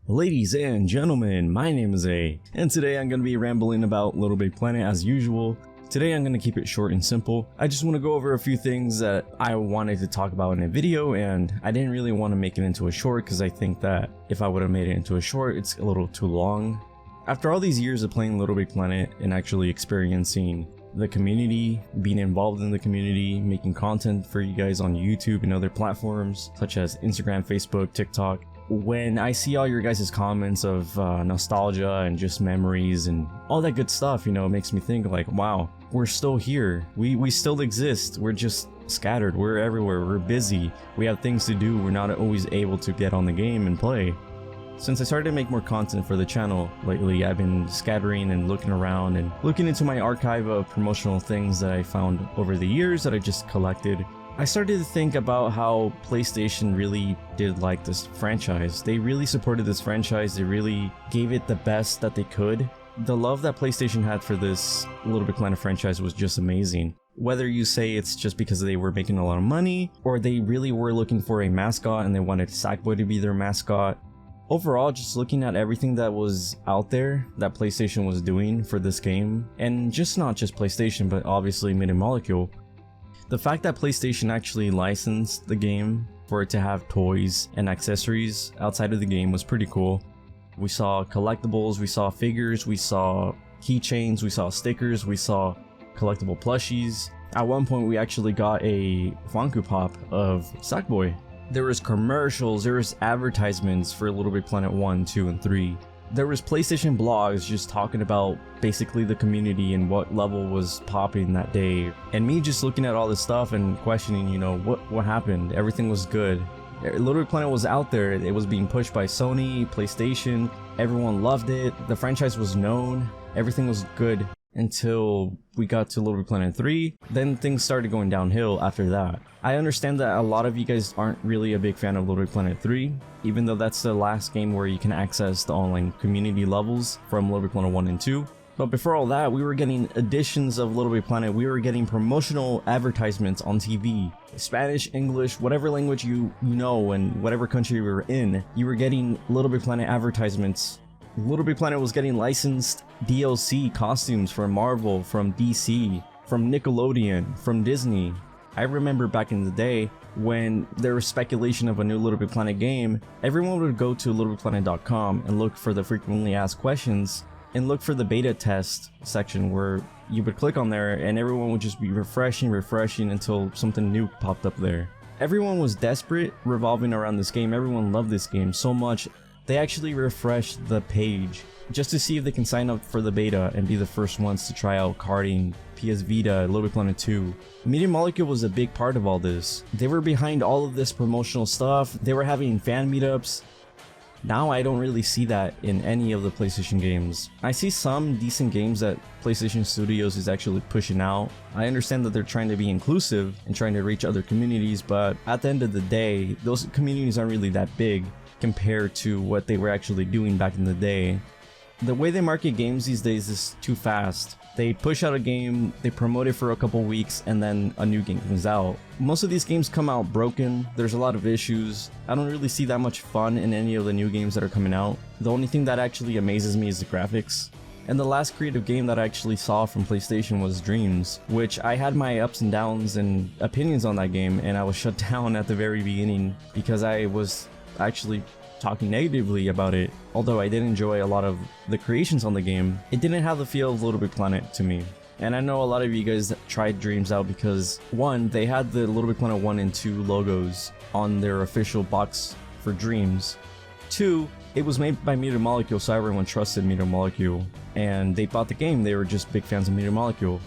Ladies and gentlemen, my name is Ayee, and today I'm going to be rambling about LittleBigPlanet as usual. Today I'm going to keep it short and simple. I just want to go over a few things that I wanted to talk about in a video, and I didn't really want to make it into a short because I think that if I would have made it into a short, it's a little too long. After all these years of playing LittleBigPlanet and actually experiencing the community, being involved in the community, making content for you guys on YouTube and other platforms such as Instagram, Facebook, TikTok, when I see all your guys' comments of nostalgia and just memories and all that good stuff, you know, it makes me think like, wow, we're still here. We still exist. We're just scattered. We're everywhere. We're busy. We have things to do. We're not always able to get on the game and play. Since I started to make more content for the channel lately, I've been scattering and looking around and looking into my archive of promotional things that I found over the years that I just collected. I started to think about how PlayStation really did like this franchise. They really supported this franchise. They really gave it the best that they could. The love that PlayStation had for this LittleBigPlanet franchise was just amazing. Whether you say it's just because they were making a lot of money, or they really were looking for a mascot and they wanted Sackboy to be their mascot. Overall, just looking at everything that was out there that PlayStation was doing for this game, and just not just PlayStation, but obviously Media Molecule. The fact that PlayStation actually licensed the game for it to have toys and accessories outside of the game was pretty cool. We saw collectibles, we saw figures, we saw keychains, we saw stickers, we saw collectible plushies. At one point we actually got a Funko Pop of Sackboy. There was commercials, there was advertisements for LittleBigPlanet 1, 2, and 3. There was PlayStation blogs just talking about basically the community and what level was popping that day. And me just looking at all this stuff and questioning, you know, what happened? Everything was good. LittleBigPlanet was out there. It was being pushed by Sony, PlayStation. Everyone loved it. The franchise was known. Everything was good until we got to LittleBigPlanet 3. Then things started going downhill after that. I understand that a lot of you guys aren't really a big fan of LittleBigPlanet 3, even though that's the last game where you can access the online community levels from LittleBigPlanet 1 and 2. But before all that, we were getting editions of LittleBigPlanet. We were getting promotional advertisements on TV. Spanish, English, whatever language you know and whatever country we were in, you were getting LittleBigPlanet advertisements. LittleBigPlanet was getting licensed DLC costumes from Marvel, from DC, from Nickelodeon, from Disney. I remember back in the day when there was speculation of a new LittleBigPlanet game, everyone would go to LittleBigPlanet.com and look for the frequently asked questions and look for the beta test section where you would click on there and everyone would just be refreshing until something new popped up there. Everyone was desperate revolving around this game. Everyone loved this game so much. They actually refreshed the page just to see if they can sign up for the beta and be the first ones to try out carding, PS Vita, LittleBigPlanet 2. Media Molecule was a big part of all this. They were behind all of this promotional stuff. They were having fan meetups. Now I don't really see that in any of the PlayStation games. I see some decent games that PlayStation Studios is actually pushing out. I understand that they're trying to be inclusive and trying to reach other communities, but at the end of the day, those communities aren't really that big compared to what they were actually doing back in the day. The way they market games these days is too fast. They push out a game, they promote it for a couple weeks, and then a new game comes out. Most of these games come out broken. There's a lot of issues. I don't really see that much fun in any of the new games that are coming out. The only thing that actually amazes me is the graphics. And the last creative game that I actually saw from PlayStation was Dreams, which I had my ups and downs and opinions on that game, and I was shut down at the very beginning because I was actually talking negatively about it. Although I did enjoy a lot of the creations on the game, it didn't have the feel of LittleBigPlanet to me. And I know a lot of you guys tried Dreams out because, one, they had the LittleBigPlanet 1 and 2 logos on their official box for Dreams. Two, it was made by Media Molecule, so everyone trusted Media Molecule, and they bought the game. They were just big fans of Media Molecule.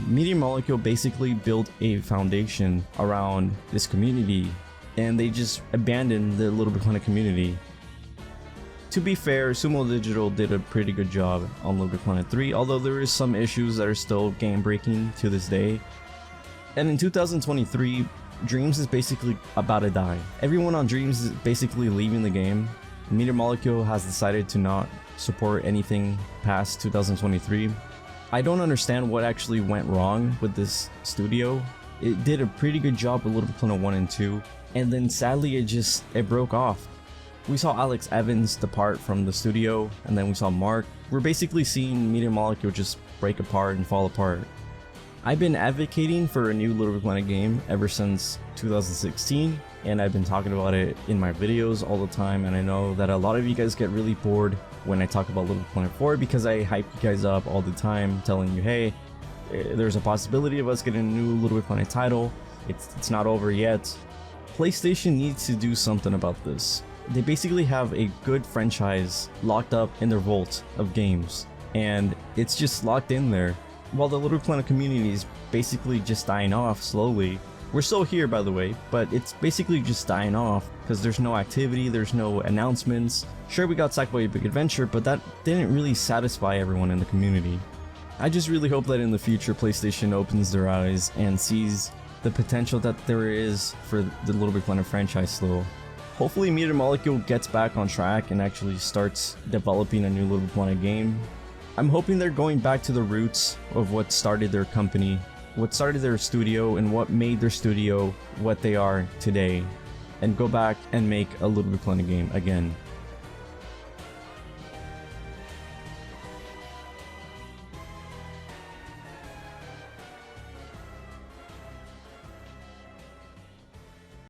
Media Molecule basically built a foundation around this community, and they just abandoned the LittleBigPlanet community. To be fair, Sumo Digital did a pretty good job on LittleBigPlanet 3, although there is some issues that are still game breaking to this day. And in 2023, Dreams is basically about to die. Everyone on Dreams is basically leaving the game. Media Molecule has decided to not support anything past 2023. I don't understand what actually went wrong with this studio. It did a pretty good job with LittleBigPlanet 1 and 2. And then sadly it broke off. We saw Alex Evans depart from the studio, and then we saw Mark. We're basically seeing Media Molecule just break apart and fall apart. I've been advocating for a new LittleBigPlanet game ever since 2016, and I've been talking about it in my videos all the time, and I know that a lot of you guys get really bored when I talk about LittleBigPlanet 4 because I hype you guys up all the time telling you, hey, there's a possibility of us getting a new LittleBigPlanet title. It's not over yet. PlayStation needs to do something about this. They basically have a good franchise locked up in their vault of games, and it's just locked in there. While the LittleBigPlanet community is basically just dying off slowly. We're still here, by the way, but it's basically just dying off because there's no activity, there's no announcements. Sure, we got Sackboy Big Adventure, but that didn't really satisfy everyone in the community. I just really hope that in the future PlayStation opens their eyes and sees the potential that there is for the LittleBigPlanet franchise still. Hopefully Media Molecule gets back on track and actually starts developing a new LittleBigPlanet game. I'm hoping they're going back to the roots of what started their company, what started their studio, and what made their studio what they are today, and go back and make a LittleBigPlanet game again.